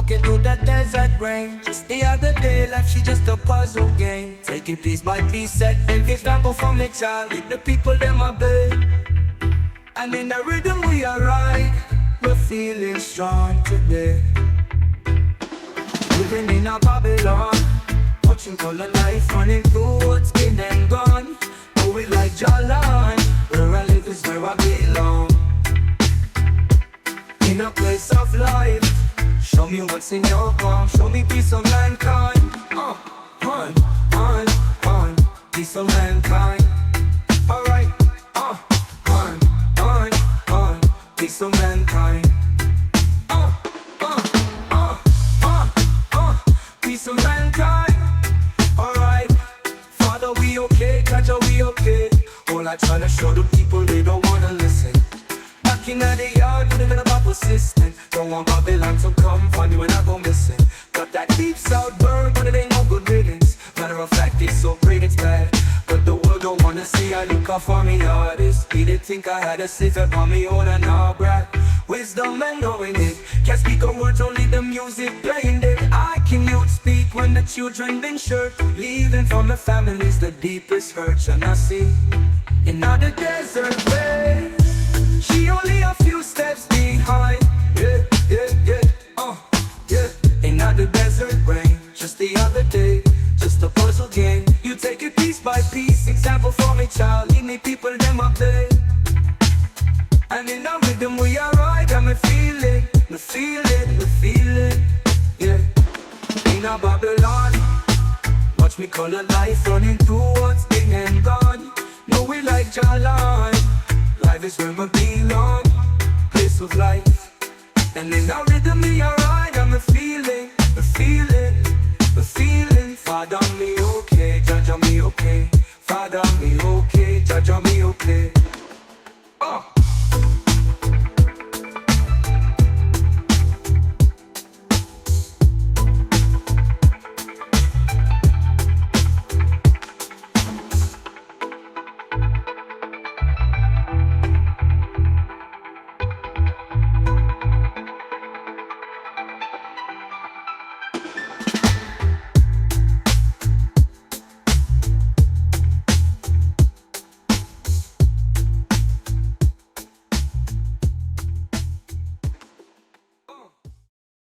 walking through the desert rain. Just the other day, life she just a puzzle game. Take it piece by piece, set every example from the child. Lead the people them obey. And in the rhythm we are right, we're feeling strong today. Living in a Babylon, watching color life running through what's been and gone. Do it like Jalan, where I live is where I belong. In a place of life, show me what's in your palm. Show me peace of mankind. Peace of mankind. Alright, peace of mankind. Peace of mankind. Alright, Father, we okay, Jaja, we okay. All I tryna show the people they don't wanna listen. Back in the yard, living a Bible system. Don't want Babylon to come find me when I go missing. Got that deep south burn, but it ain't no good riddance. Matter of fact, it's so great it's bad. But the world don't wanna see I look out for me artist. He did think I had a secret on me own and now brat. Wisdom and knowing it. Can't speak a word, only the music playing it. I can mute speak when the children been short. Leaving from the families the deepest hurts. And I see in the desert way, she only a few steps behind. Yeah. In the desert rain, just the other day, just a puzzle game. You take it piece by piece, example for me child. Lead me people them up there. And in the rhythm we are right, and me feel it, yeah. In a Babylon, watch me color life running through what's been and gone. Know we like Jalan, life is where we belong, place of life. And in the rhythm we are right, and me feeling. Father me okay, Jaja me okay. Father me okay, Jaja me